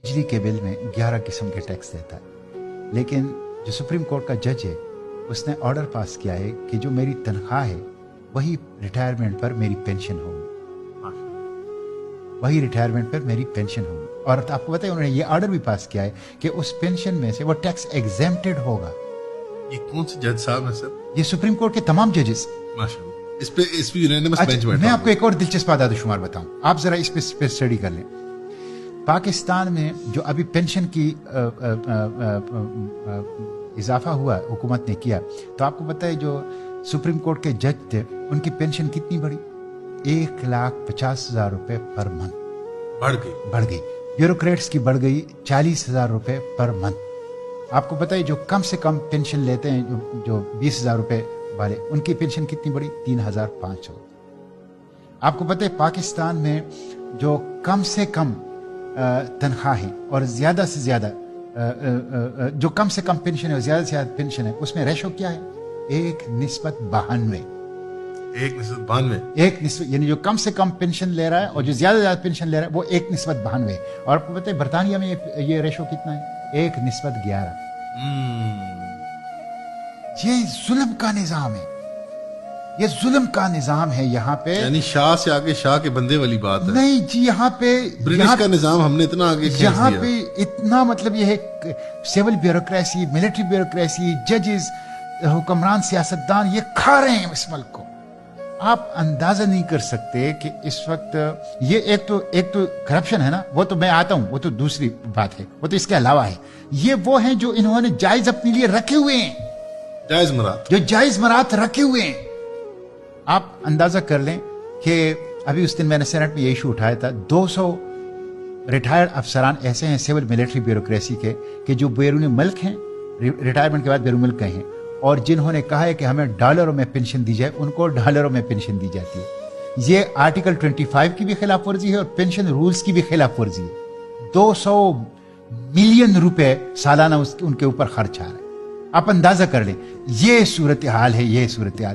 बिजली के बिल में 11 किस्म के टैक्स देता है, लेकिन जो सुप्रीम कोर्ट का जज है उसने ऑर्डर पास किया है कि जो मेरी तनख्वाह है वही रिटायरमेंट पर मेरी पेंशन होगी, वही रिटायरमेंट पर मेरी पेंशन होगी। और आपको बताइए उन्होंने ये ऑर्डर भी पास किया है कि उस पेंशन में से वो टैक्स एग्जेम्प्टेड होगा। ये कौन से जज साहब हैं सर? ये सुप्रीम कोर्ट के तमाम जजेस। माशाअल्लाह, इस पे यूनानिमस बेंच बैठा। मैं आपको एक और दिलचस्प आदादशुमार बताऊं, आप जरा इस पे स्टडी कर लें। पाकिस्तान में जो अभी पेंशन की इजाफा हुआ हुकूमत ने किया, तो आपको पता है जो सुप्रीम कोर्ट के जज थे उनकी पेंशन कितनी बढ़ी? 1,50,000 रुपए पर मंथ बढ़ गई। ब्यूरोक्रेट्स की बढ़ गई 40,000 रुपए पर मंथ। आपको पता है जो कम से कम पेंशन लेते हैं जो 20,000 रुपए वाले, उनकी पेंशन कितनी बढ़ी? 3,500। आपको पता है पाकिस्तान में जो कम से कम तनख्वाह है और ज्यादा से ज्यादा जो कम से कम पेंशन है और ज्यादा से ज्यादा पेंशन है, उसमें रेशो क्या है? 1:92। 1:92 यानी जो कम से कम पेंशन ले रहा है और जो ज्यादा से ज्यादा पेंशन ले रहा है वो 1:92 है। और आपको पता है बरतानिया में ये रेशो कितना है? 1:11। ये जुल्म का निजाम है, ये जुल्म का निजाम है यहाँ पे। यानी शाह से आगे शाह के बंदे वाली बात है। नहीं जी, यहाँ पे ब्रिटिश का निजाम हमने इतना आगे खींच यहाँ दिया। पे इतना मतलब ये है सिविल ब्यूरोक्रेसी, मिलिट्री ब्यूरोक्रेसी, जजेस, हुक्मरान, सियासतदान ये खा रहे हैं इस मुल्क को। आप अंदाजा नहीं कर सकते कि इस वक्त ये एक तो करप्शन है ना, वो तो मैं आता हूं, वो तो दूसरी बात है, वो तो इसके अलावा है। ये वो हैं जो इन्होंने जायज अपने लिए रखे हुए हैं, जो जायज मरात रखे हुए हैं। आप अंदाजा कर लें कि अभी उस दिन मैंने सेनेट में ये इशू उठाया था, 200 रिटायर्ड अफसरान ऐसे हैं सिविल मिलिट्री ब्यूरोक्रेसी के कि जो बैरून मुल्क हैं, रिटायरमेंट के बाद बैरून मुल्क गए हैं, और जिन्होंने कहा है कि हमें डॉलरों में पेंशन दी जाए, उनको डॉलरों में पेंशन दी जाती है। ये आर्टिकल 25 की भी खिलाफ वर्जी है और पेंशन रूल्स की भी खिलाफ वर्जी है। 200 मिलियन रुपए सालाना उनके ऊपर खर्च आ रहा है। आप अंदाजा कर लें, ये सूरत हाल है, ये सूरत हाल।